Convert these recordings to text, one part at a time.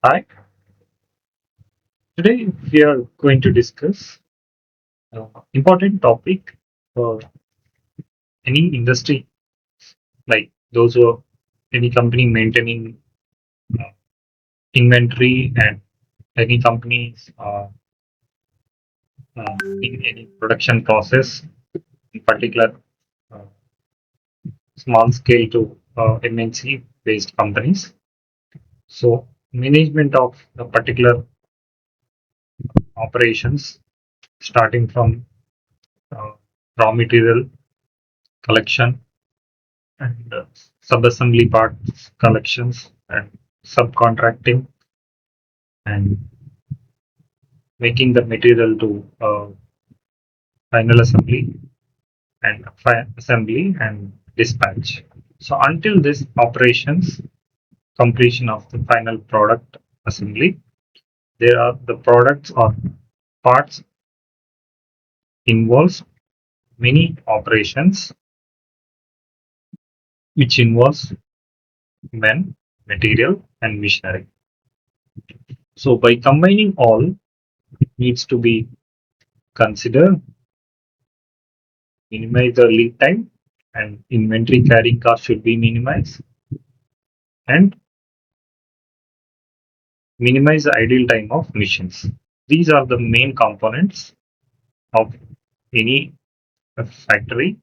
Hi, today we are going to discuss important topic for any industry, like those who are any company maintaining uh, inventory and any companies in any production process, in particular uh, small scale to MNC based companies. So management of a particular operations, starting from uh, raw material collection and sub-assembly parts collections and subcontracting and making the material to final assembly and assembly and dispatch. So until this operations completion of the final product assembly, there are the products or parts involves many operations which involves men, material and machinery. So by combining all, it needs to be considered minimize the lead time and inventory carrying cost should be minimized and minimize the idle time of machines. These are the main components of any factory.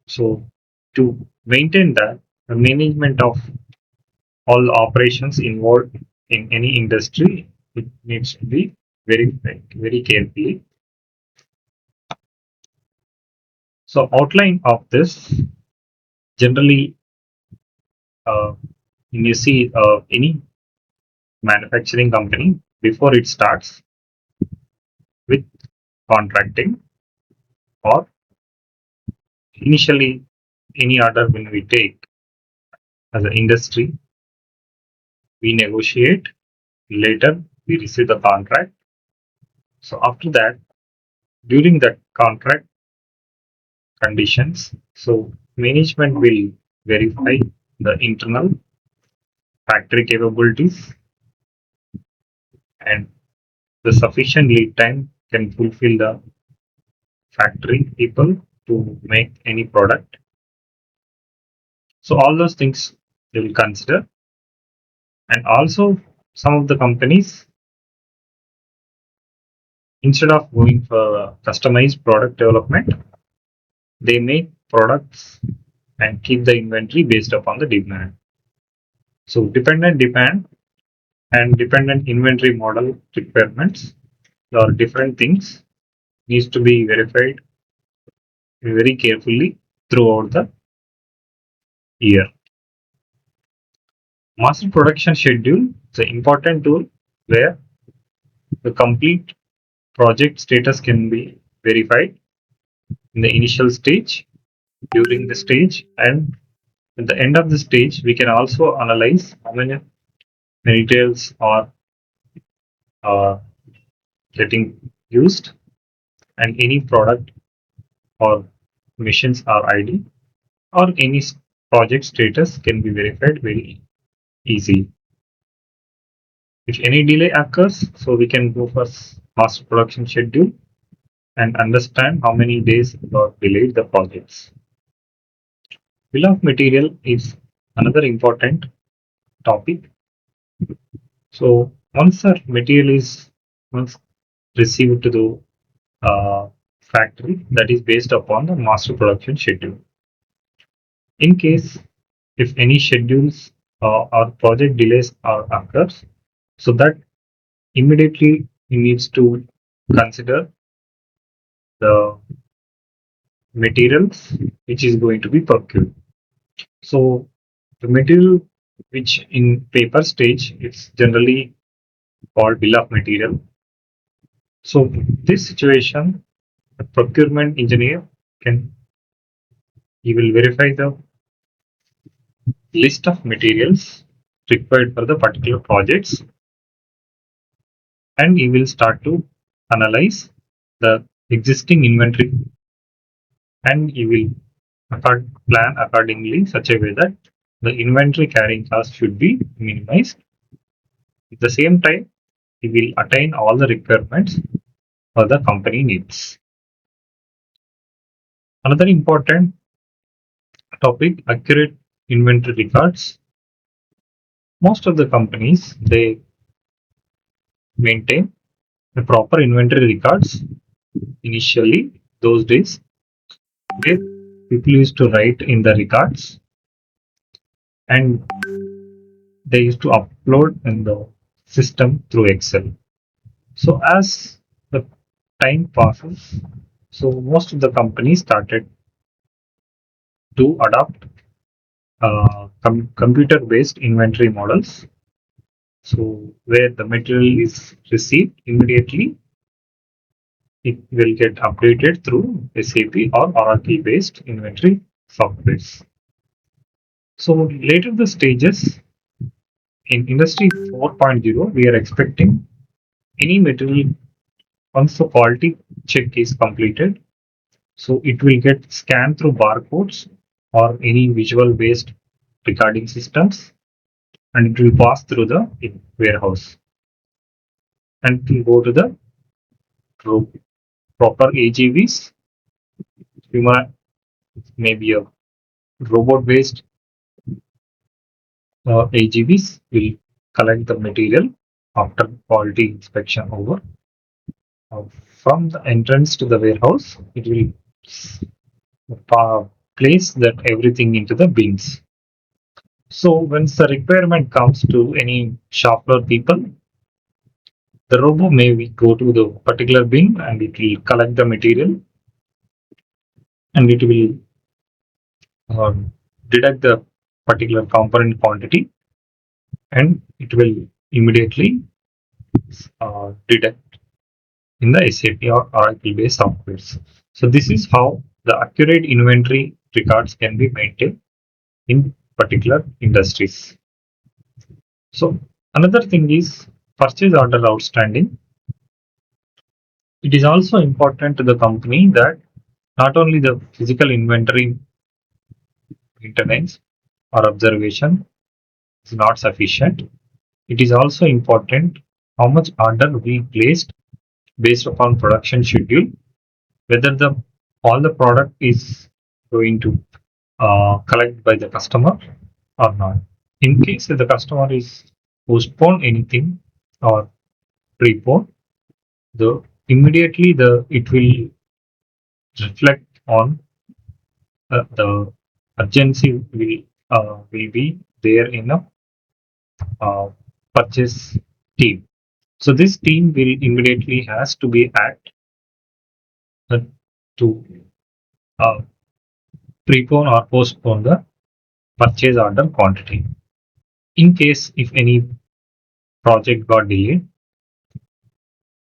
So to maintain that, the management of all operations involved in any industry, it needs to be very carefully. So outline of this generally, when you see any manufacturing company before it starts with contracting or initially any order when we take as an industry, we negotiate, later we receive the contract. So after that, during that contract conditions, so management will verify the internal factory capabilities and the sufficient lead time can fulfill the factory people to make any product. So all those things they will consider. And also some of the companies, instead of going for customized product development, they make products and keep the inventory based upon the demand. So dependent and dependent inventory model requirements or different things needs to be verified very carefully throughout the year. Master production schedule is an important tool where the complete project status can be verified in the initial stage, during the stage, and at the end of the stage. We can also analyze how many materials are uh, getting used and any product or machines are ID or any project status can be verified very easy. If any delay occurs, so we can go for master production schedule and understand how many days got delayed the projects. Bill of material is another important topic. So once the material is once received to the factory, that is based upon the master production schedule. In case if any schedules or project delays are occurs, so that immediately he needs to consider the materials which is going to be procured. So the material which in paper stage it's generally called bill of material. So this situation, the procurement engineer can he will verify the list of materials required for the particular projects and he will start to analyze the existing inventory and he will plan accordingly such a way that the inventory carrying cost should be minimized. At the same time, he will attain all the requirements for the company needs. Another important topic, accurate inventory records. Most of the companies they maintain the proper inventory records initially those days where people used to write in the records and they used to upload in the system through Excel. So as the time passes, so most of the companies started to adopt computer-based inventory models. So where the material is received immediately, it will get updated through SAP or Oracle-based inventory softwares. So later the stages in Industry 4.0, we are expecting any material once the quality check is completed. So it will get scanned through barcodes or any visual based recording systems and it will pass through the warehouse and it will go to the proper AGVs, human maybe a robot based AGVs will collect the material after quality inspection over. From the entrance to the warehouse, it will place that everything into the bins. So once the requirement comes to any shop floor people, the robot may go to the particular bin and it will collect the material and it will deduct the particular component quantity and it will immediately deduct in the SAP or Oracle based softwares. So this is how the accurate inventory records can be maintained in particular industries. So another thing is purchase order outstanding. It is also important to the company that not only the physical inventory maintenance or observation is not sufficient, it is also important how much order we placed based upon production schedule, whether the all the product is going to collect by the customer or not. In case if the customer is postpone anything or prepone, the immediately the it will reflect on the urgency will be there in a uh, purchase team. So this team will immediately has to be act uh, to uh, prepone or postpone the purchase order quantity. In case if any project got delayed,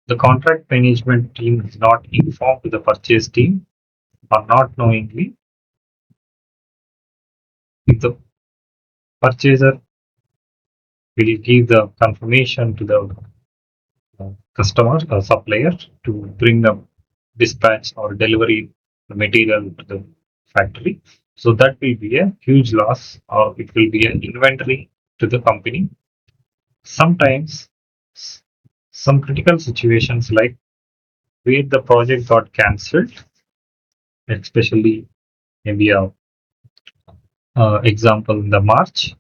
the contract management team is not informed to the purchase team or not knowingly if the purchaser will give the confirmation to the customer or supplier to bring the dispatch or delivery the material to the factory. So that will be a huge loss or it will be an inventory to the company. Sometimes some critical situations like where the project got cancelled, especially maybe a example in the March.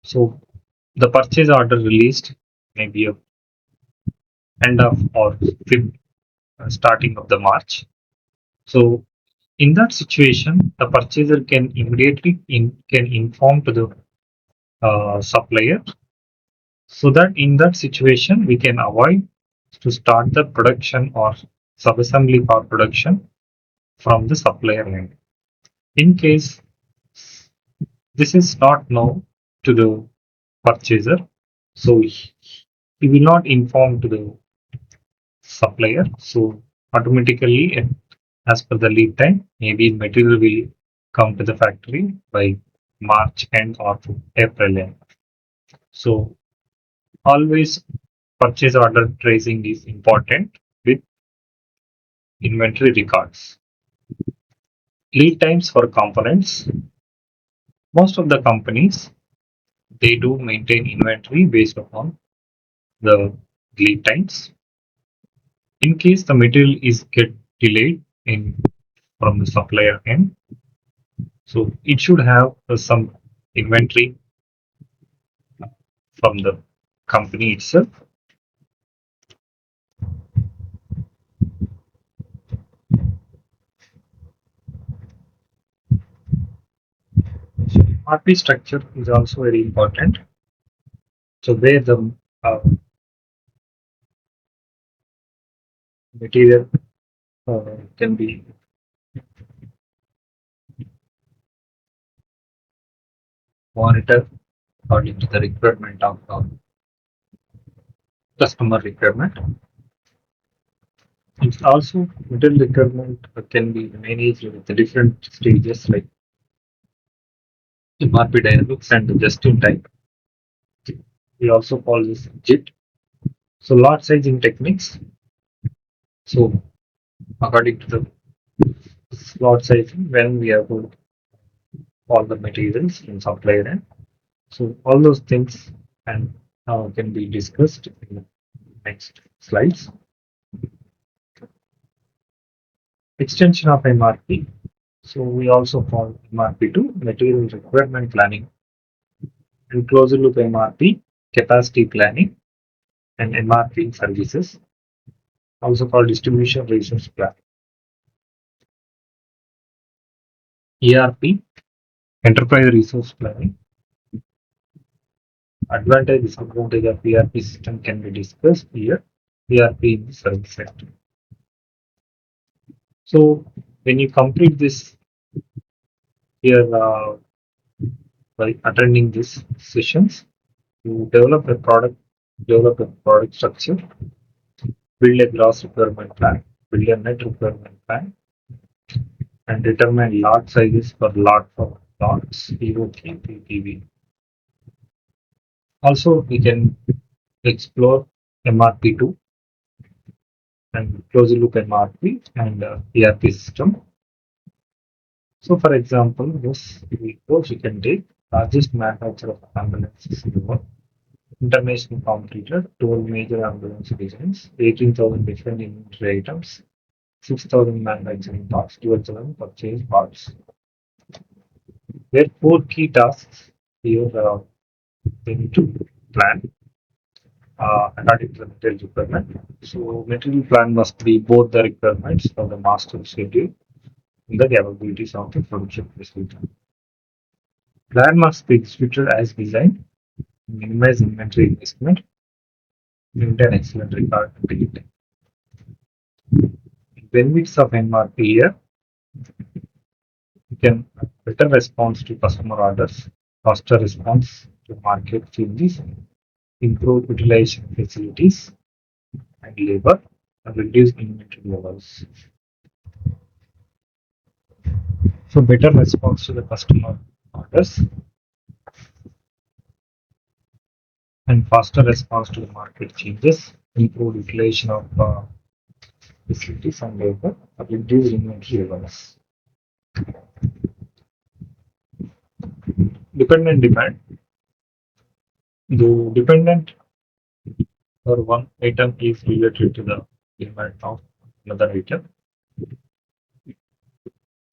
So the purchase order released maybe a end of or fifth, starting of the March. So in that situation, the purchaser can immediately can inform to the supplier so that in that situation we can avoid to start the production or subassembly for production from the supplier end. In case this is not known to the purchaser, so he will not inform to the supplier. So automatically, as per the lead time, maybe material will come to the factory by March end or April end. So always purchase order tracing is important with inventory records. Lead times for components. Most of the companies They do maintain inventory based upon the lead times. In case the material is get delayed in from the supplier end, so it should have some inventory from the company itself. So MRP structure is also very important. So where the uh, material can be monitored according to the requirement of customer requirement. It's also material requirement can be managed with the different stages like MRP dynamics and just in time. We also call this JIT. So lot sizing techniques. So according to the slot sizing, when we have put all the materials in supplier end. So all those things and can be discussed in the next slides. Extension of MRP. So we also call MRP2 material requirement planning and closed loop MRP capacity planning and MRP services, also called distribution resource plan. ERP enterprise resource planning. Advantage disadvantage of ERP system can be discussed here. ERP in the service sector. So when you complete this here by attending these sessions, you develop a product structure, build a gross requirement plan, build a net requirement plan, and determine lot sizes for lots, EOQ, PPV. Also, we can explore MRP2 and closed loop MRP and ERP system. So, for example, this course you can take largest manufacturer of ambulances in the world, international competitor, 12 major ambulance designs, 18,000 different inventory items, 6,000 manufacturing parts, 12,000 purchase parts. There are four key tasks here they need to plan according to the material requirement. So, material plan must be both the requirements of the master schedule and the capabilities of the production facility. Plan must be executed as designed, minimize inventory investment, maintain excellent record ability. Benefits of MRP here, you can better response to customer orders, faster response to market changes, improve utilization facilities and labor, and reduce inventory levels. So better response to the customer orders and faster response to the market changes, improve utilization of facilities and labor, and reduce inventory levels. Dependent demand. The dependent for one item is related to the demand of another item.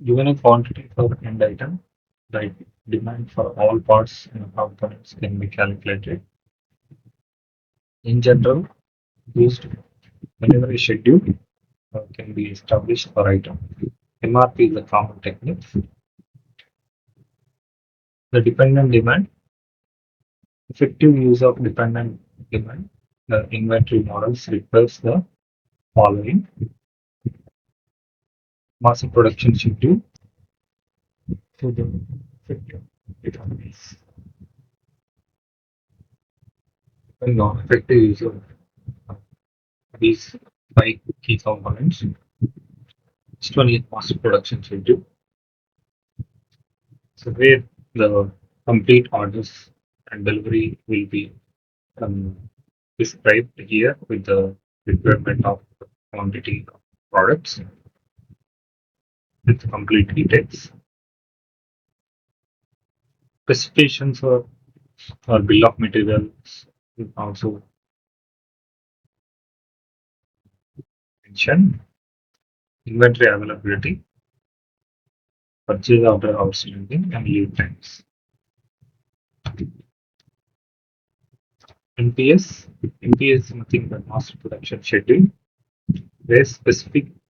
Given a quantity for end item, the demand for all parts and components can be calculated. In general, used whenever a schedule can be established per item. MRP is a common technique. The dependent demand, effective use of dependent demand, the inventory models requires the following: massive production schedule to the effective economies. Depending on effective use of these five key components. Next one is mass production schedule. So where the complete orders and delivery will be um, described here with the requirement of quantity of products with complete details. Specifications for or bill of materials is also mentioned. Inventory availability, purchase order outstanding, and lead times. NPS. NPS is nothing but master production schedule, where specifies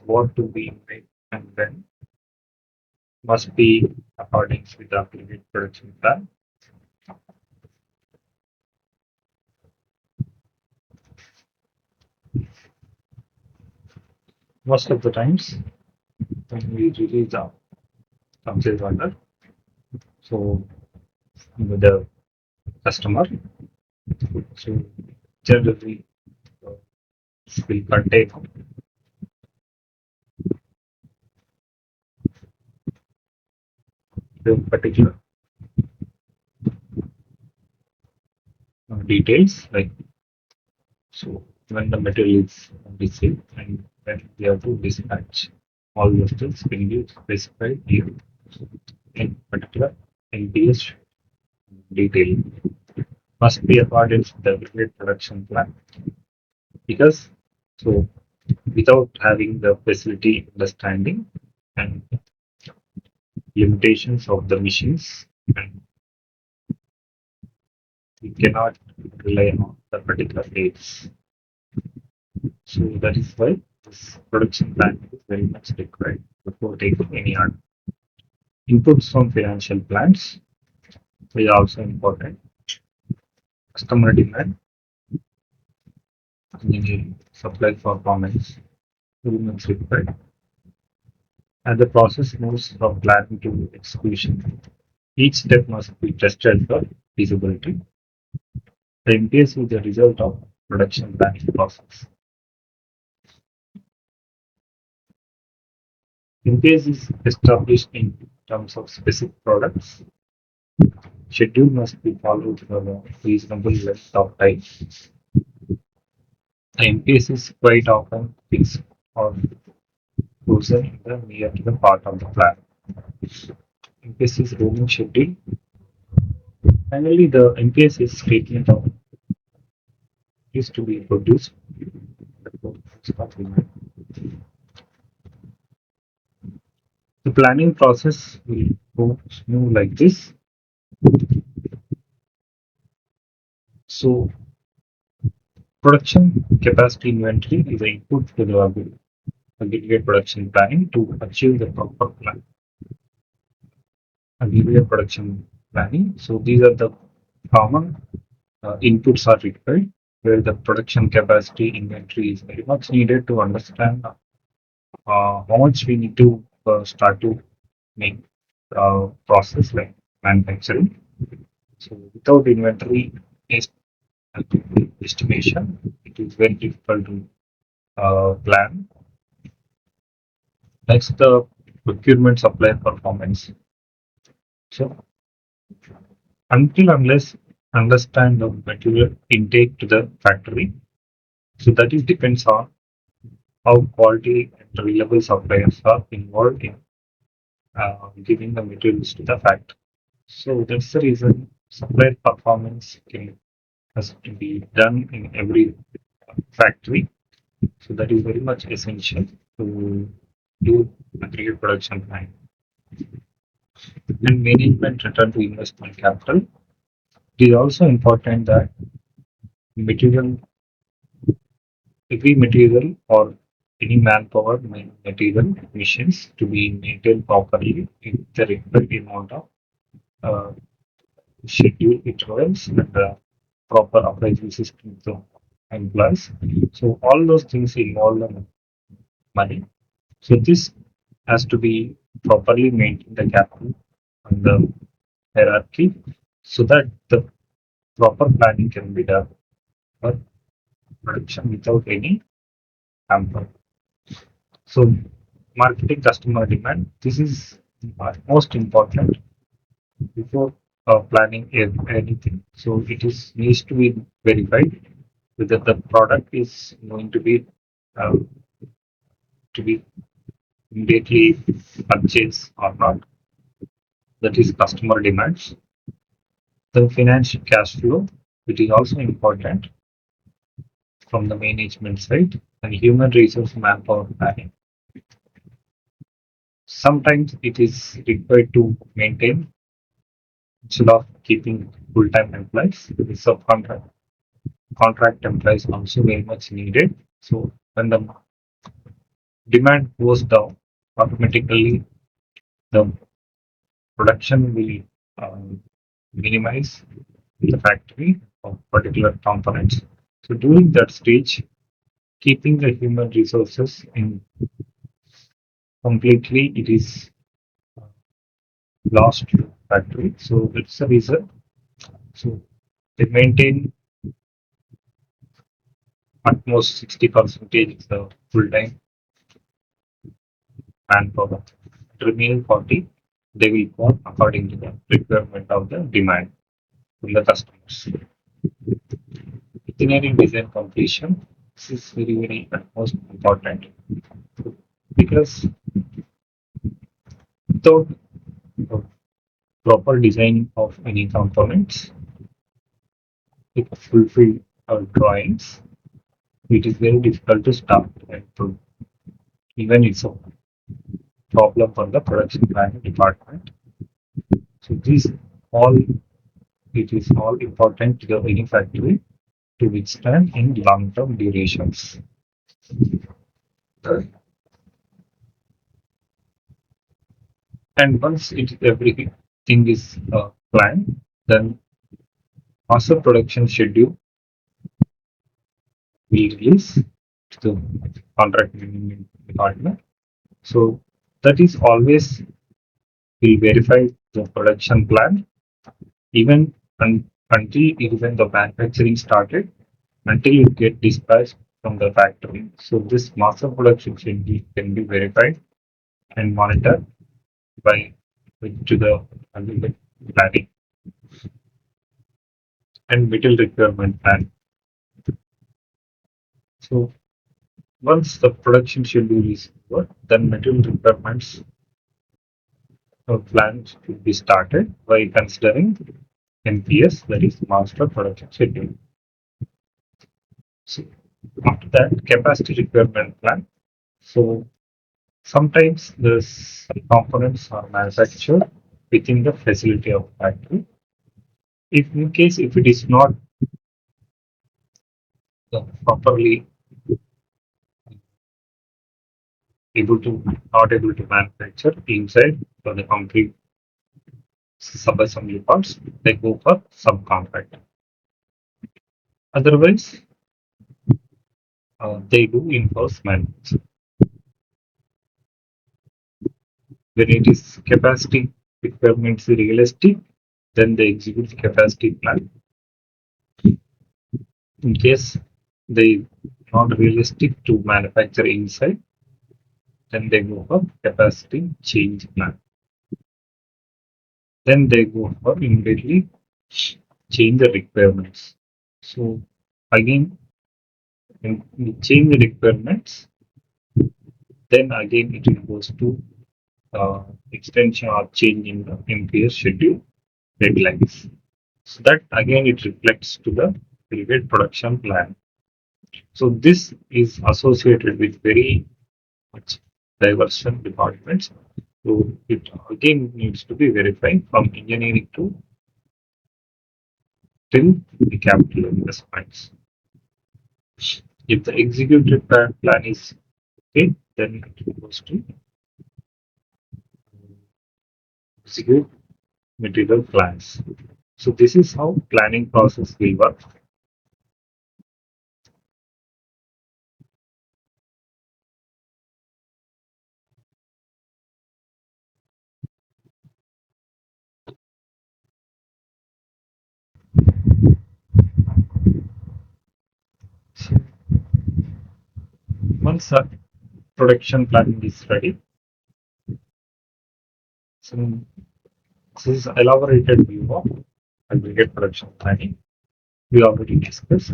what to be made and when, must be according with the updated production plan. Most of the times when we release the purchase order, so with the customer, so generally uh, will contain the particular details, like so when the material is received and when we have to dispatch, all those things will be specified here in particular NPS detail, must be according to the agreed production plan, because so without having the facility understanding and limitations of the machines, and we cannot rely on the particular dates. So that is why this production plan is very much required before taking any order. Inputs from financial plans is also important. Customer demand, engineering, supply performance, remains required. As the process moves from planning to execution, each step must be tested for feasibility. The MPS is the result of production planning process. MPS is established in terms of specific products. Schedule must be followed for a reasonable length of time. The MPS is quite often fixed or chosen in the near to the part of the plan. MPS is rolling schedule. Finally, the MPS is statement of is to be produced. The planning process will go smooth like this. So, production capacity inventory is the input to the aggregate production planning to achieve the proper plan. Aggregate production planning. So, these are the common inputs are required, where the production capacity inventory is very much needed to understand how much we need to start to make process like manufacturing. So without inventory estimation, it is very difficult to plan. Next, the procurement supply performance. So until unless understand the material intake to the factory, so that is depends on how quality and reliable suppliers are involved in giving the materials to the factory. So that's the reason supplier performance has to be done in every factory. So that is very much essential to do material production plan. And management return to investment capital. It is also important that material, every material or any manpower material machines to be maintained properly in the required amount of uh, schedule intervals and the proper appraisal system to employees. So all those things involve the money. So this has to be properly maintained the capital and the hierarchy so that the proper planning can be done for production without any hamper. So marketing customer demand, this is most important before planning anything. So it is needs to be verified whether the product is going uh, to be immediately purchased or not. That is customer demands. The financial cash flow, which is also important from the management side, and human resource manpower planning. Sometimes it is required to maintain instead of keeping full-time employees. The subcontract contract employees also very much needed. So when the demand goes down, automatically the production will minimize in the factory of particular components. So during that stage, keeping the human resources in completely, it is lost to factory. So that's the reason. So they maintain at most 60 percentage the full time manpower. The remaining 40 they will go according to the requirement of the demand from the customers. Engineering design completion, this is very most important because without uh, proper design of any components, with fulfill our drawings, it is very difficult to start and to even it's a problem for the production planning department. So these all it is all important to the any factory to withstand in long-term durations. And once everything is planned, then master production schedule will release to the contract management department. So that is always will verify the production plan even until even the manufacturing started until you get dispatched from the factory. So this master production schedule can be verified and monitored by to the ultimate planning and material requirement plan. So once the production schedule is over, then material requirements plans should be started by considering MPS, that is Master Production Schedule. So after that, capacity requirement plan. So sometimes the components are manufactured within the facility of factory. If in case if it is not properly able to not able to manufacture inside for the complete sub-assembly parts, they go for subcontract. Otherwise, they do in-house manufacture. When it is capacity requirements realistic, then they execute the capacity plan. In case they not realistic to manufacture inside, then they go for capacity change plan. Then they go for immediately change the requirements. So again, when we change the requirements, then again it will goes to extension or change in the MPS schedule deadlines. So that again it reflects to the period production plan. So this is associated with very much diversion departments. So it again needs to be verified from engineering to till the capital investments. If the executed plan is okay, then it goes to execute material plans. So this is how planning process will work. So once a production planning is ready, so this is elaborated view of aggregate production planning. We already discussed.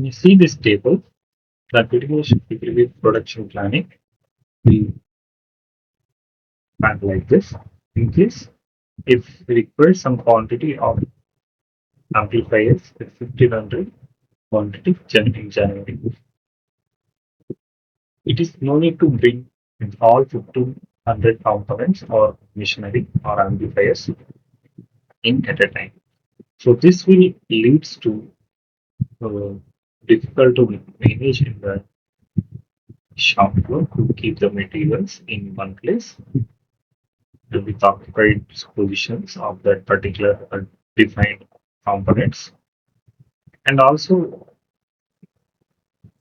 When you see this table, the critical shift production planning will plan like this. In case if we require some quantity of amplifiers with 1500 quantity in January, it is no need to bring in all 1500 components or machinery or amplifiers in at a time. So this will leads to uh, difficult to manage in the shop floor to keep the materials in one place with occupied positions of that particular defined components. And also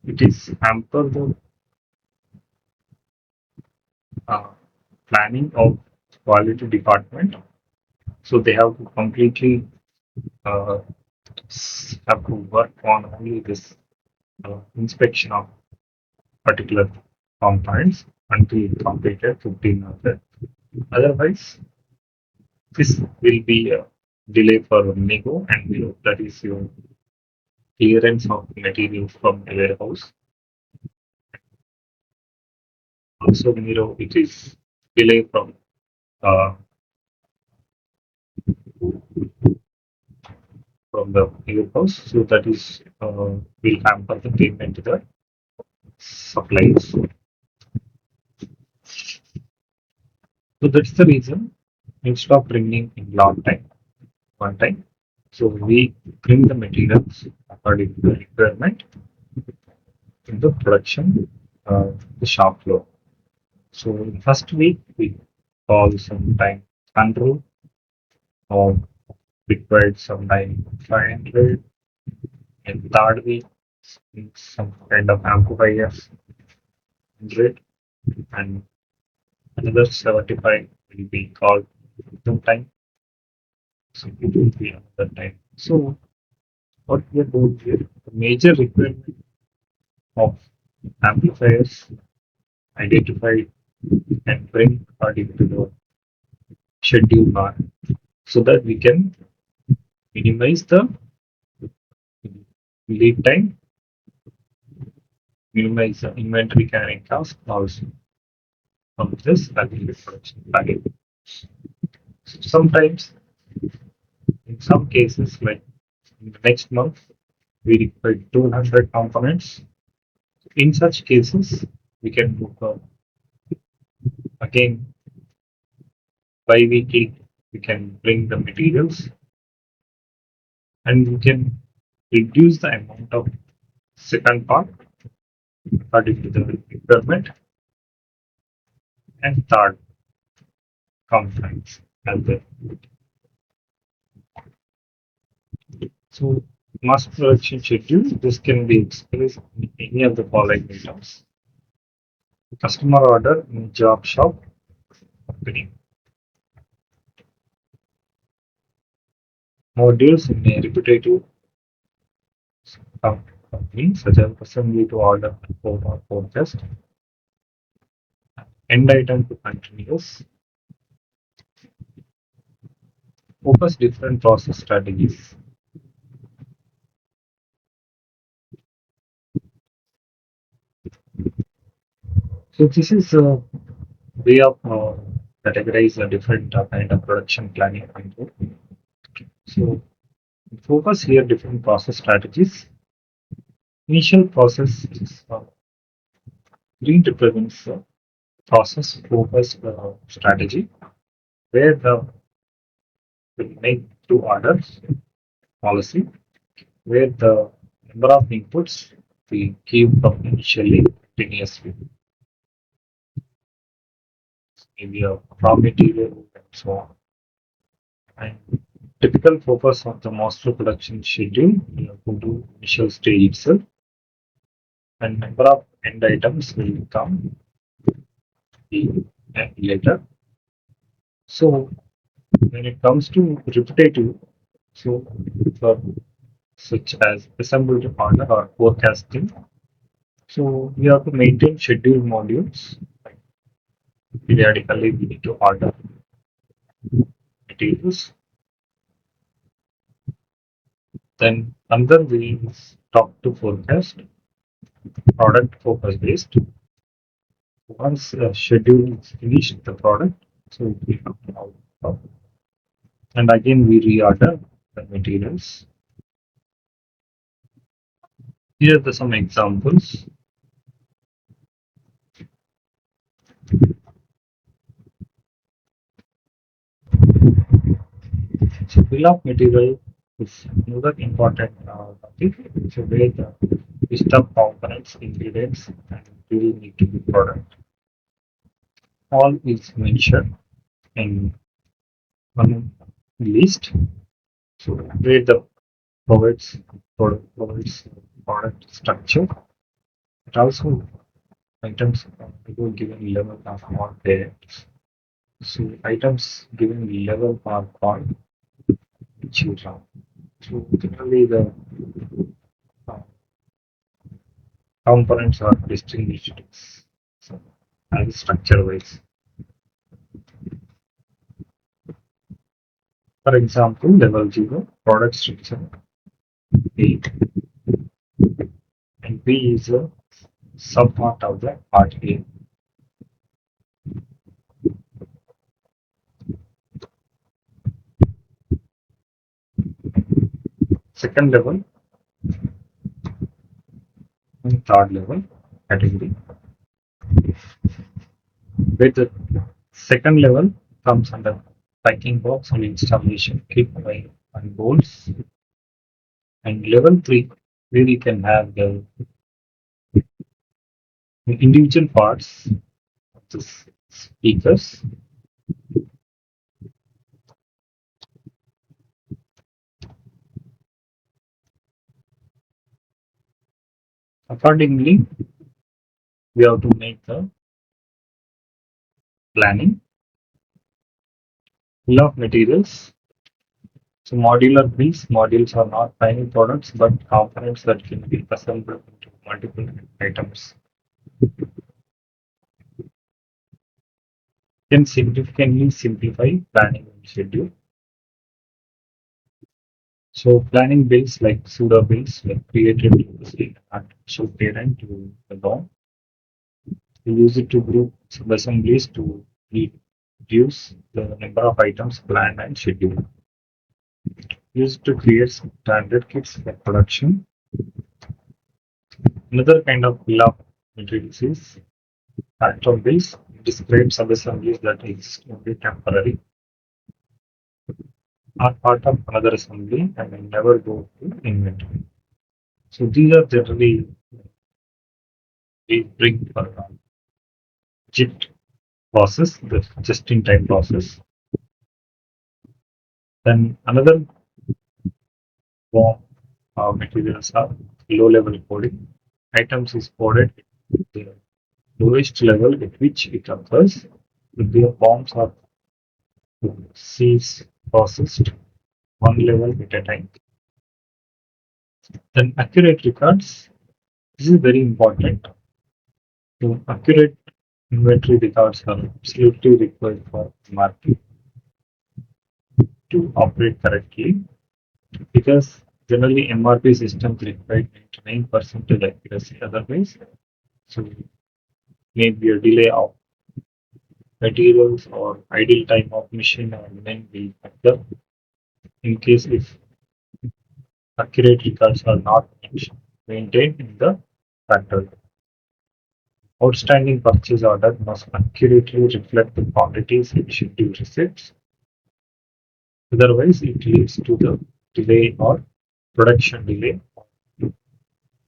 it is hamper the uh, planning of quality department. So they have to completely uh, have to work on only this inspection of particular components until completed 1500. Otherwise, this will be a delay for nego, and that is your clearance of materials from the warehouse. Also, it is delay from the warehouse, so that is will hamper the payment to the suppliers. So that's the reason instead of bringing in long time, one time, so we bring the materials according to the requirement in the production, the shop floor. So in first week we call some time control or required some time 500, and third week some kind of amplifiers 100, and another 75 will be called sometime. So it will be another time. So what we are doing here, the major requirement of amplifiers identified and bring according to the schedule bar, so that we can minimize the lead time, minimize the inventory carrying cost also from this agile production planning. Sometimes, in some cases, like in the next month, we require 200 components. In such cases, we can book again bi-weekly. We can bring the materials, and we can reduce the amount of second part according to the requirement, and third components as well. So mass production schedule, this can be expressed in any of the following items: customer order in job shop opening, modules in a repetitive company such as assembly to order or forecast, end item to continuous, focus different process strategies. So this is a way of categorize a different kind of production planning into. So focus here different process strategies. Initial process is green represents process focused strategy where the will make two orders policy where the number of inputs we give from initially continuously, maybe a raw material and so on. And typical focus of the master production schedule, we have to do initial stage itself, and number of end items will come later. So when it comes to repetitive, so for such as assembled order or forecasting, so we have to maintain schedule modules. Periodically, we need to order materials. Then another way is top to forecast, product focus based. Once a schedule is finished, the product, so it will come out. And again, we reorder the materials. Here are some examples. So bill of material is another important topic. So where the list of components, ingredients, and will need to be product. All is mentioned in one list. So where the provides provides product structure. It also items given level of all parents. So items given level are called children. So generally the uh, components are distinguished so, as structure wise. For example, level 0 product structure A and B is a subpart of the part A. Second level and third level category. With the second level comes under packing box and installation kit and bolts. And level 3 where you can have the individual parts of the speakers. Accordingly, we have to make the planning. Bill of materials. So modular builds, modules are not final products but components that can be assembled into multiple items. Can significantly simplify planning and schedule. So planning builds like pseudo builds like created using artificial parent to the DOM. We use it to group sub-assemblies to reduce the number of items planned and scheduled. Used to create standard kits for production. Another kind of bill of materials is factor bills. Describe sub-assemblies that exist only temporary, are part of another assembly and will never go to inventory. So these are generally we bring for JIT process, the just-in-time process. Then another form of materials are low-level coding. Items is coded at the lowest level at which it occurs. Their forms are C's processed one level at a time. Then accurate records. This is very important. So accurate inventory records are absolutely required for market to operate correctly because generally MRP systems require 99% accuracy otherwise. So maybe a delay of materials or idle time of machine or then will occur in case if accurate records are not maintained in the factory. Outstanding purchase order must accurately reflect the quantities and scheduled receipts. Otherwise, it leads to the delay or production delay,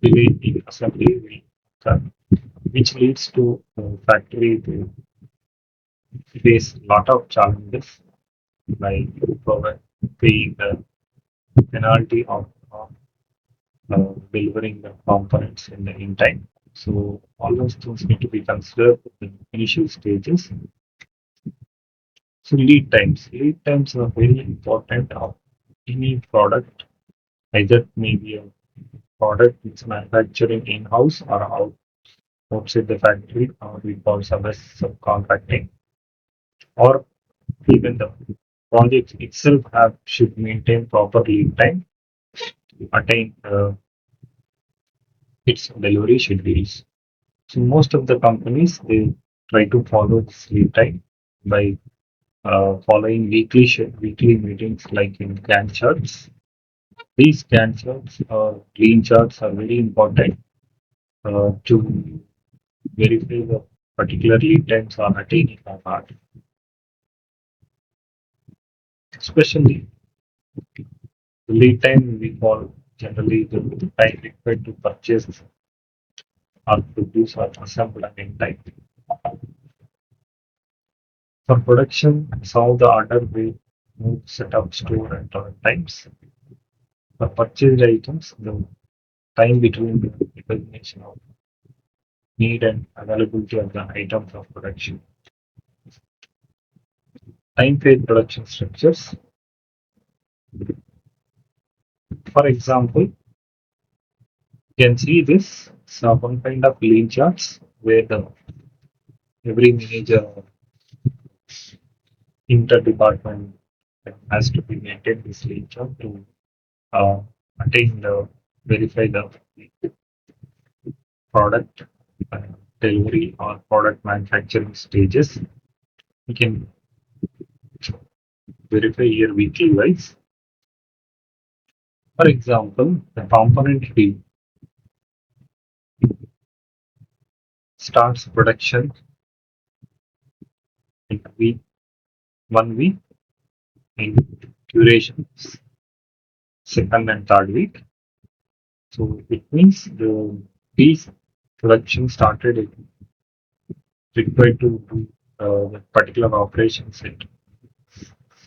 delay in assembly will occur, which leads to factory to face a lot of challenges like paying the penalty of delivering the components in the in time. So all those things need to be considered in initial stages. So lead times. Lead times are very important of any product, either maybe a product it's manufacturing in-house or outside the factory, or we call subcontracting, or even the project itself have should maintain proper lead time to attain its delivery schedules. So most of the companies they try to follow this lead time by following weekly meetings like in Gantt charts. These Gantt charts or lean charts are very important to verify the particular lead times are attaining or not. Especially the lead time we call generally the time required to purchase or produce or assemble an end time. For production, some of the order will move, set up, store, and turn times. For purchased items, the time between the recognition of need and availability of the items of production. Time phase production structures. For example, you can see this one kind of lean charts where the every manager inter-department has to be maintained this lean chart to uh, attain the verify the product uh, delivery or product manufacturing stages. You can verify here weekly wise. For example, the component fee starts production in week 1 week in duration second and third week. So it means the piece production started it required to do the particular operations in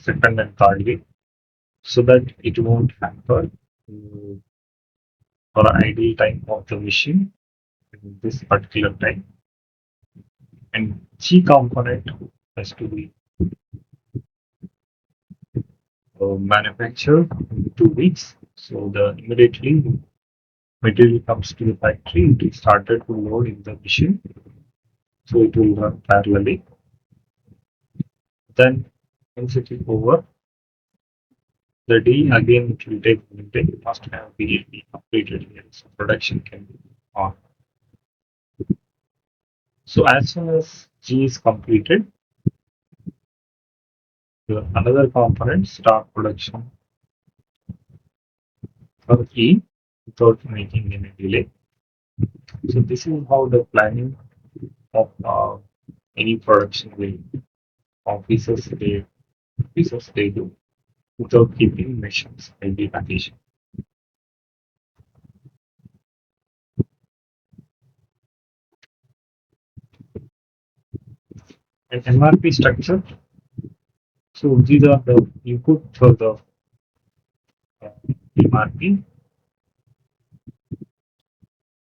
second and third week so that it won't hamper for idle time of the machine in this particular time. And key component has to be manufactured in 2 weeks. So the immediately material comes to the factory, it is started to load in the machine. So it will run parallelly. Then once it is over, the day again it will take limited. It must have been completed here. So production can be on. So as soon as G is completed, the another component start production for E without making any delay. So this is how the planning of any production will officers they do without keeping machines in the condition. And MRP structure. So these are the input for the uh, MRP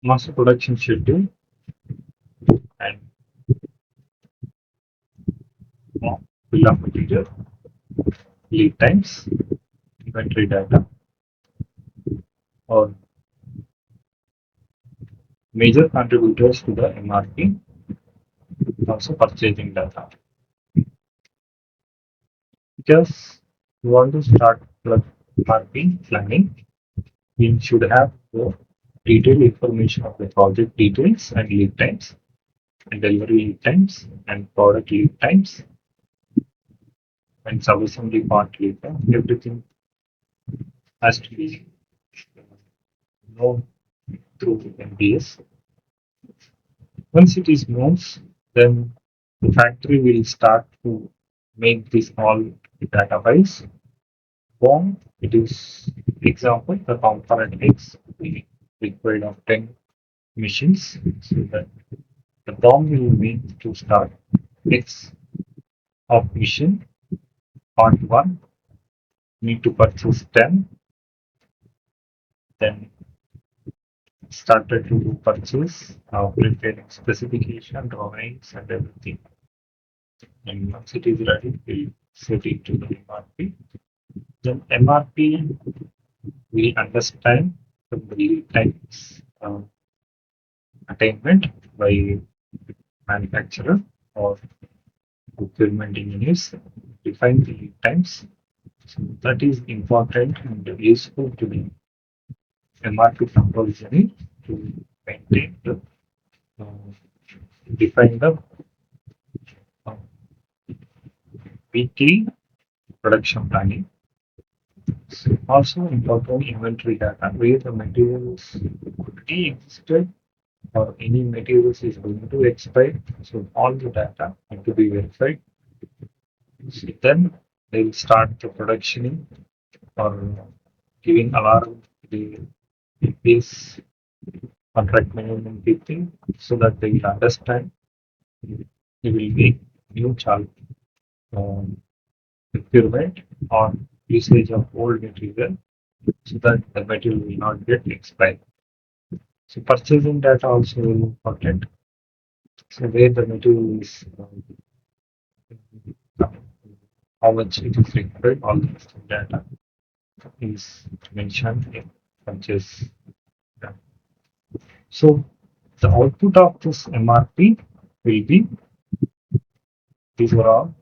master production schedule and bill of material, lead times, inventory data, or major contributors to the MRP, also purchasing data. Because you want to start the MRP planning, you should have the detailed information of the project details and lead times and delivery lead times and product lead times and sub-assembly part lead time. Everything has to be known through MBS. Once it is known, then the factory will start to make this all data files. BOM, it is example, the component X we required of 10 machines. So that the BOM will need to start X of machine part 1, need to purchase 10, then started to do purchase, preparing specification, drawings and everything. And once it is ready, we'll set it to the MRP. Then MRP we understand the lead times attainment by manufacturer or procurement engineers define the lead times. So that is important and useful to be MRP compulsory to maintain the uh, define the uh, weekly production planning. So also important inventory data where the materials already existed or any materials is going to expire. So all the data need to be verified. So then they will start the production or giving alarm to these contract management people so that they will understand they will make new charge procurement or usage of old material so that the material will not get expired. So purchasing data also very important. So where the material is, how much it is required, all this data is mentioned in purchase. data. So the output of this MRP will be these are all.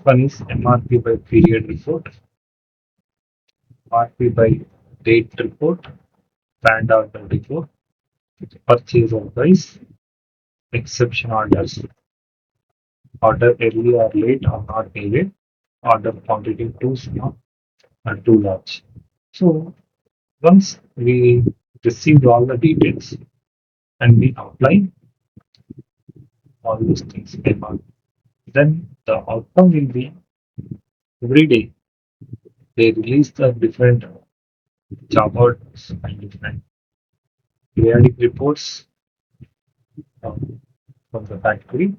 One is MRP by period report, MRP by date report, planned order report, purchase of price, exception orders, order early or late or not needed, order quantity too small or too large. So once we received all the details and we apply all those things in MRP, then the outcome will be every day they release the different job orders and different periodic reports from the factory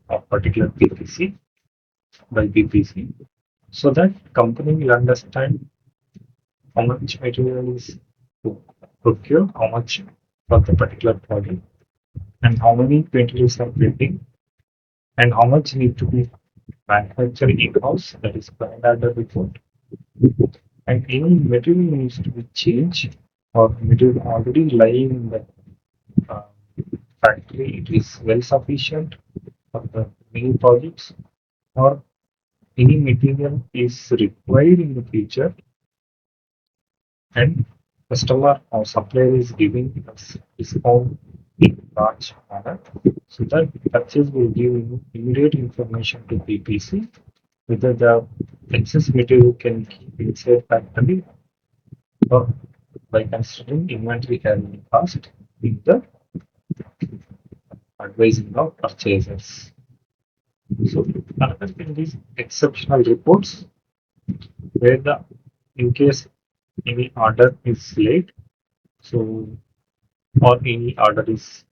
of particular PPC by BPC so that company will understand how much material is to procure, how much for the particular project, and how many materials are pending, and how much need to be manufactured in-house, that is planned order report, and any material needs to be changed or material already lying in the uh, factory, it is well sufficient for the new projects, or any material is required in the future and customer or supplier is giving us discount in large manner. So that purchase will give immediate information to PPC whether the excess material can keep inside factory or by considering inventory carrying cost in the advising of purchasers. So another thing is exceptional reports where the in case any order is late, so or any order is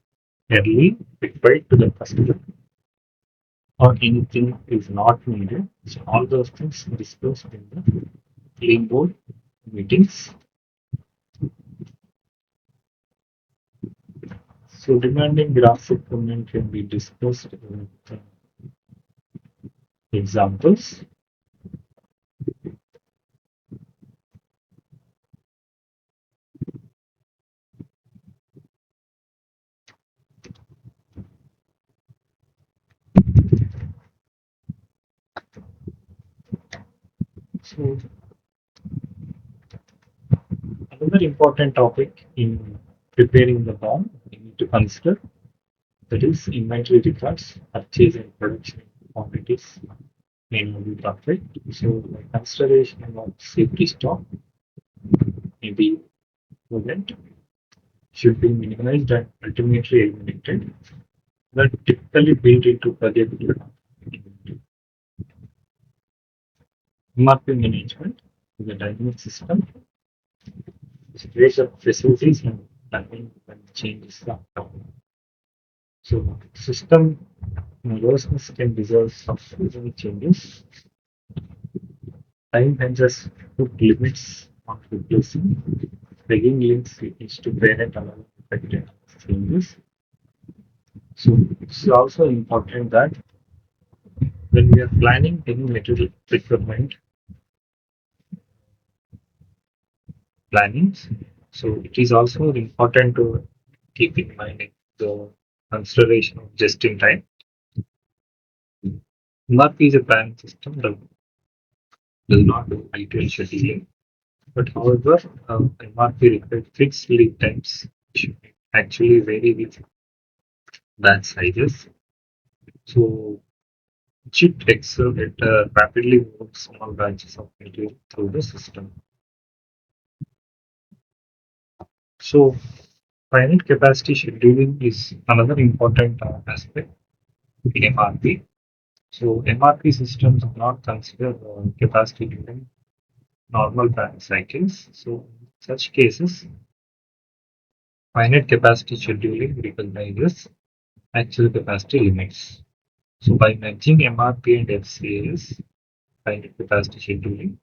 early required to the customer or anything is not needed. So all those things discussed in the clean board meetings. So demanding graph improvement can be discussed with examples. So another important topic in preparing the BOM we need to consider that is inventory records, purchase and production quantities may not be perfect. So the consideration of safety stock may be prudent, should be minimized and ultimately eliminated. That typically built into project MRP management is a dynamic system which creates the facilities and planning and changes the outcome. So system robustness can result substantial changes. Time fences put limits on replacing. Begging links is to parent allow affected changes. So it's also important that when we are planning any material procurement plannings, so it is also important to keep in mind the consideration of just in time. MRP is a planning system that does not do ITL scheduling. But however, MRP required fixed lead times should actually vary with batch sizes. So chip excel it rapidly moves small batches of material through the system. So finite capacity scheduling is another important aspect in MRP. So MRP systems do not consider capacity during normal batch cycles. So in such cases, finite capacity scheduling recognizes actual capacity limits. So by matching MRP and FCAS, finite capacity scheduling,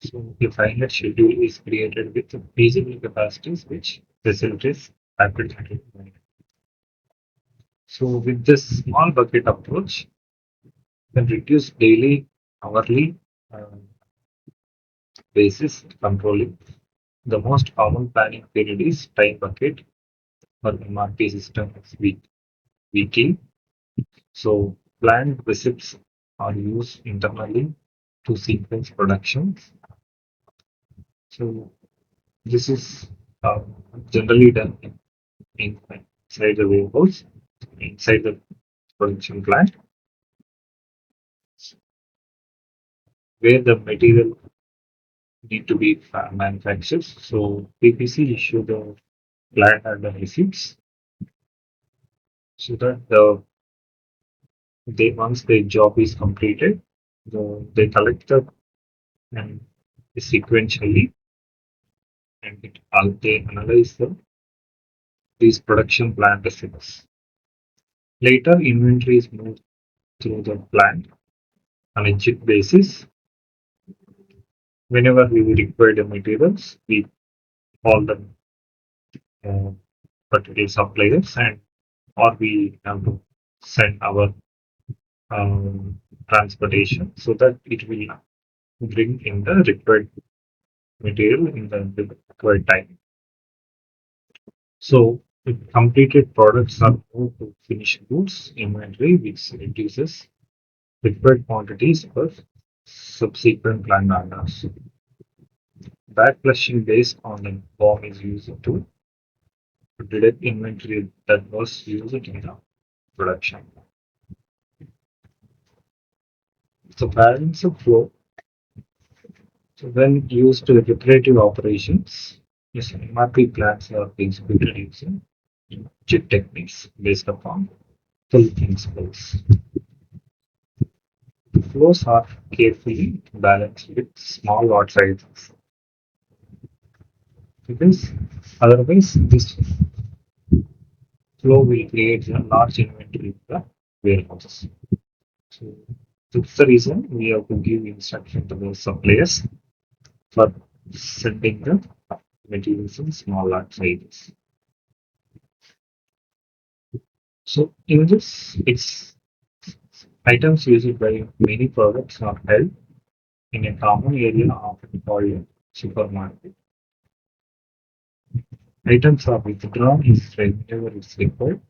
so a finite schedule is created with feasible capacities which facilitates rapid deployment. So with this small bucket approach, you can reduce daily, hourly uh, basis controlling. The most common planning period is time bucket for MRP system is weekly. So planned receipts are used internally to sequence productions. So this is uh, generally done inside the warehouse, inside the production plant, where the material need to be manufactured. So PPC issue the plant and the receipts so that they once the job is completed, they collect the and sequentially and they analyze these production plant receipts. Later, inventory is moved through the plant on a chip basis. Whenever we require the materials, we call them uh, particular suppliers and or we have to send our um, transportation so that it will bring in the required material in the required time. So completed products are moved to finished goods inventory, which reduces required quantities for subsequent plant orders. Backflushing based on the BOM is used to deduct inventory that was used in the production. So balance of flow. So when used to repetitive operations, yes, MRP plants are executed using chip techniques based upon full principles. The flows are carefully balanced with small lot sizes because otherwise this flow will create a large inventory in the warehouse. So that's the reason we have to give instruction to the suppliers for sending the materials in small lot sizes. So in this, it's items used by many products are held in a common area often called a supermarket. Items are withdrawn if whenever it's required.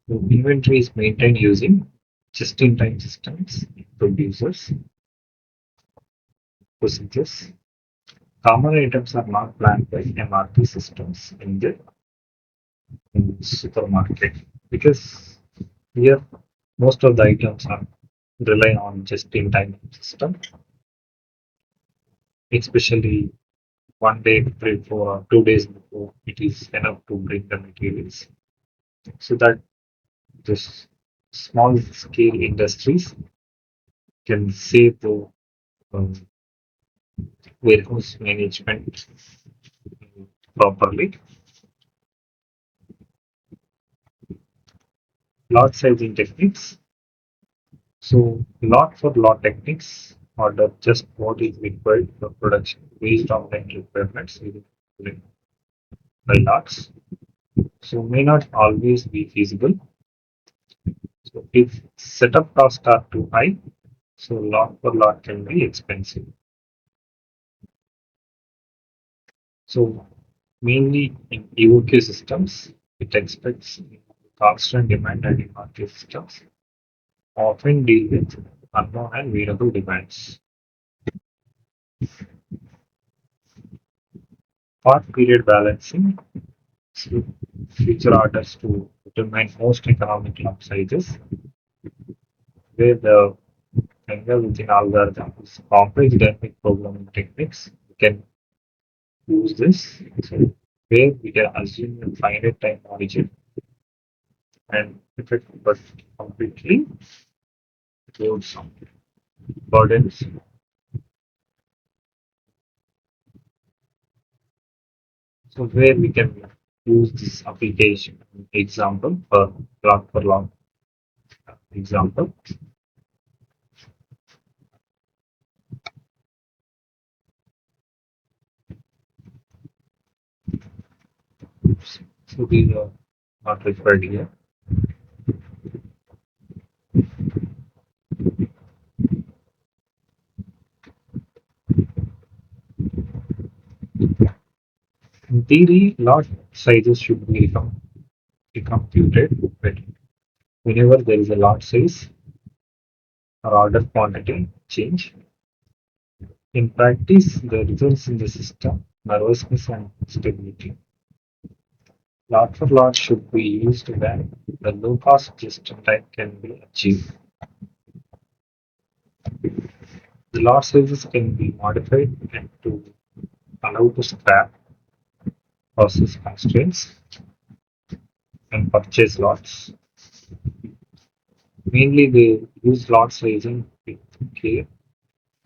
So inventory is maintained using just-in-time systems, producers, procedures. Common items are not planned by MRP systems in the supermarket because here most of the items are rely on just-in-time system, especially one day before or 2 days before it is enough to bring the materials so that this small scale industries can save the um, warehouse management properly. Lot sizing techniques. So lot for lot techniques order just what is required for production based on the requirements by lots. So may not always be feasible. So if setup costs are too high, so lot for lot can be expensive. So mainly in EOQ systems, it expects constant demand and EOQ systems often deal with unknown and variable demands. Part period balancing, so future orders to determine most economic lot sizes, where the angle within algorithm is complex dynamic programming techniques. We can use this. So where we can assume a finite time origin and if it but completely load some burdens. So where we can use this application example for log example. So these are not required here. In theory, lot sizes should be computed, but whenever there is a lot size or order quantity change, in practice, the results in the system, nervousness and stability. Lot for lot should be used when the low cost system time can be achieved. The lot sizes can be modified and to allow to scrap process constraints and purchase lots. Mainly, they use lot sizing with care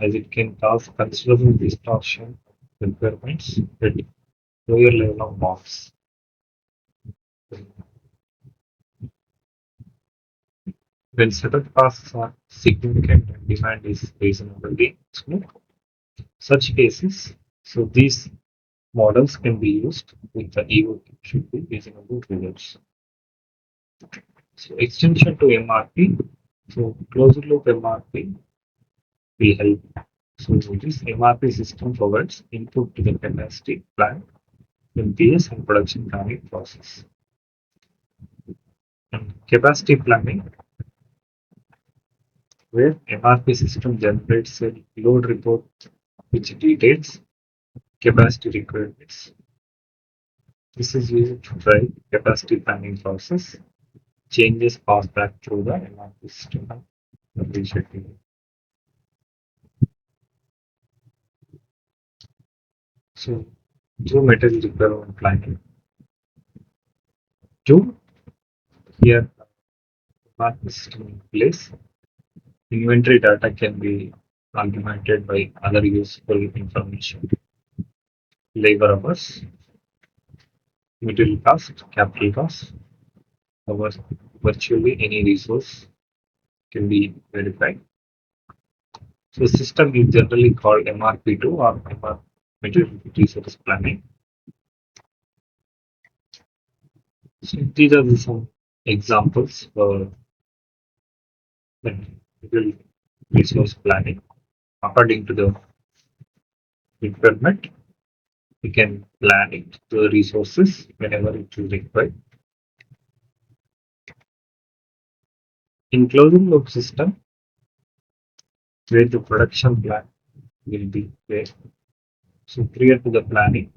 as it can cause considerable distortion of requirements at lower level of box. When setup costs are significant and demand is reasonably small, such cases, so these models can be used with the EOQ should be reasonable results. So extension to MRP, so closed loop MRP will help. So this MRP system provides input to the capacity plan, MPS and production planning process. And capacity planning, where MRP system generates a load report which details capacity requirements. This is used to drive capacity planning process. Changes pass back through the MRP system and rescheduling. So through material requirement planning, two here MRP system in place. Inventory data can be augmented by other useful information, labor hours, material cost, capital cost, or virtually any resource can be verified. So system is generally called MRP2 or MR material resource planning. So these are some examples for material resource planning. According to the requirement, we can plan it the resources whenever it is required. In closing loop system, where the production plan will be there. So prior to the planning,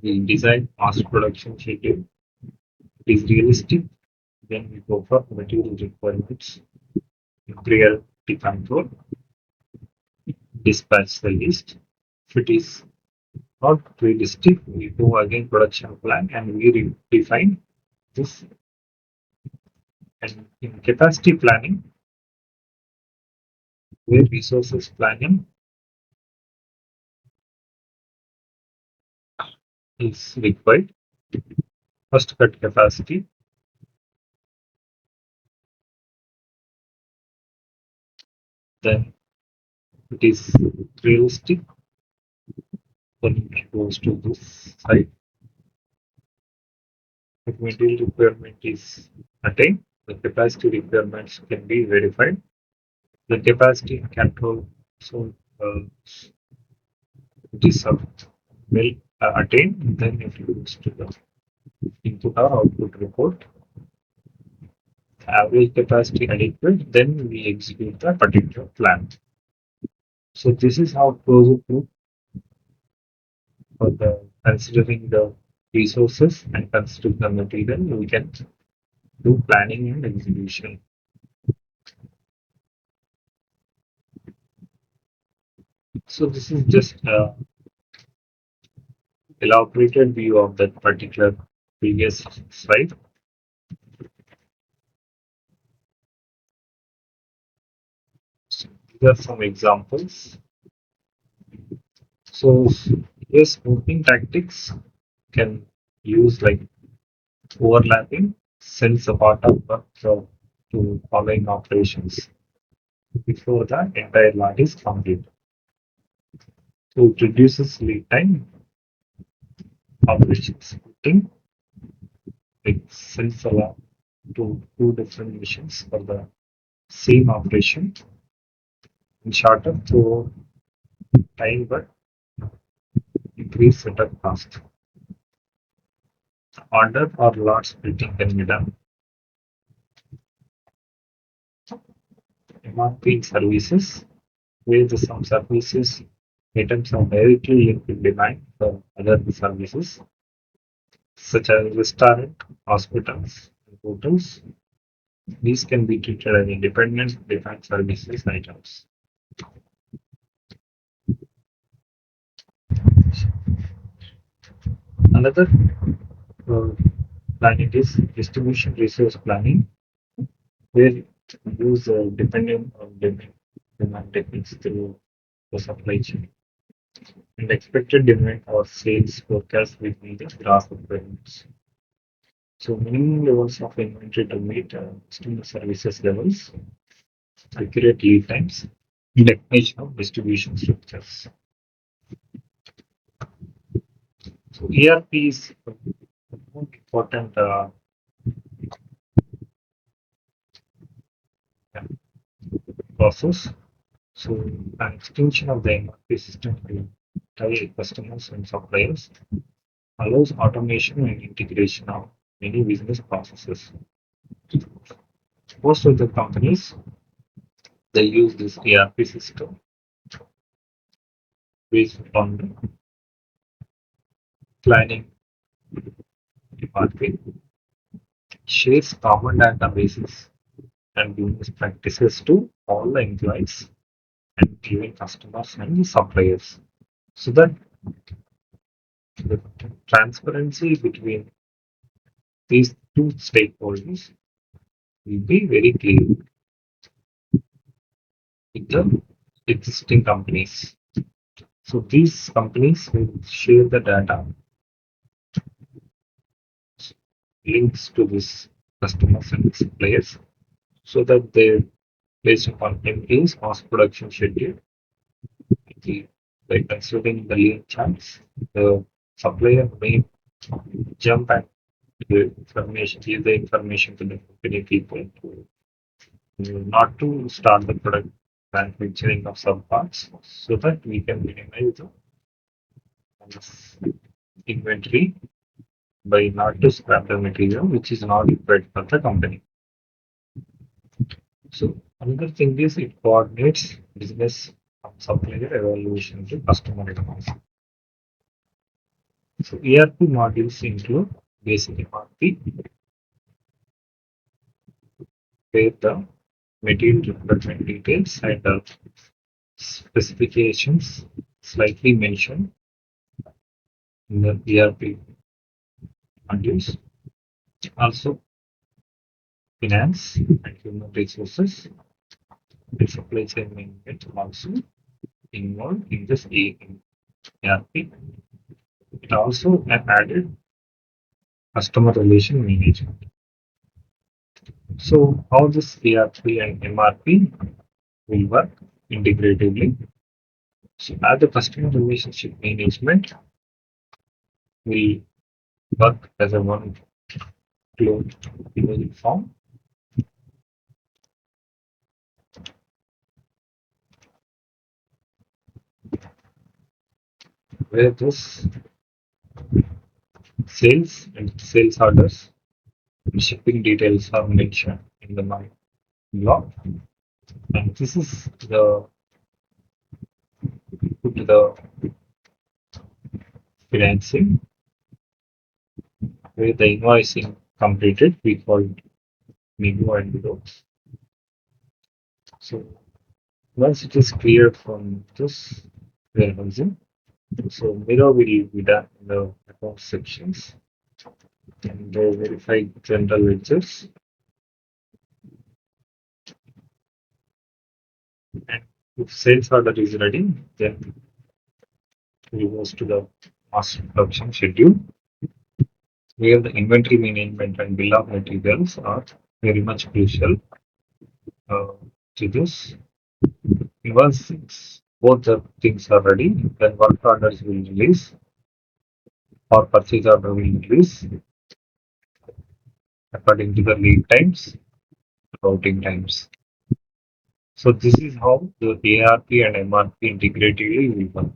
we design mass production schedule. It is realistic. Then we go for material requirements, priority control, dispatch the list. If it is not realistic, we do again production plan and we redefine this. And in capacity planning, where resources planning is required, first cut capacity, then it is realistic, then it goes to this side. If material requirement is attained, the capacity requirements can be verified. The capacity control, so it is well attained, then it goes to the input or output report. Average capacity adequate, then we execute the particular plan. So this is how closure proof for the considering the resources and considering the material we can do planning and execution. So this is just a elaborated view of that particular previous slide. So these are some examples. So yes, smoothing tactics can use like overlapping cells a part of work to following operations before the entire lot is complete. So it reduces lead time operations putting like cells along to two different missions for the same operation in shorter through time but increase setup cost. Order or lot splitting can be done. MRP services, where some services items are directly linked to demand for other services, such as restaurant, hospitals, and hotels. These can be treated as independent defined services items. Another uh, planning is distribution resource planning, where you use dependent on demand techniques through the supply chain and expected demand or sales forecast within the graph requirements. So minimum levels of inventory to meet customer services levels, accurate lead times, definition of distribution structures. So ERP is a more important process. So an extension of the MRP system to tie customers and suppliers allows automation and integration of many business processes. Most of the companies they use this ERP system based on the planning department, shares common databases and business practices to all the employees and even customers and the suppliers. So that the transparency between these two stakeholders will be very clear with the existing companies. So these companies will share the data links to these customers and suppliers so that they based upon MP's cost production schedule, the, by considering the lean charts, the supplier may jump at the information, give the information to the company people not to start the product manufacturing of some parts so that we can minimize the inventory by not to scrap the material which is not required for the company. So another thing is it coordinates business from supplier evaluation to customer response. So ERP modules include basic MRP, where the material requirement details and specifications slightly mentioned in the ERP modules. Also, finance and human resources and supply chain management also involved in this ERP. It also added customer relation management. So how this ERP and MRP will work integratively. So as the customer relationship management will work as a one closed email form where this sales and sales orders and shipping details are mentioned in the my blog. And this is the put the financing where the invoicing completed, we call it Mego and below. So once it is cleared from this warehousing, so Miro will be done in the account sections and they verify general ledgers. And if sales order is ready, then we goes to the master production schedule where the inventory management and bill of materials are very much crucial uh, to this. Once both the things are ready, then work orders will release or purchase order will release according to the lead times, routing times. So this is how the ARP and MRP integratively will work.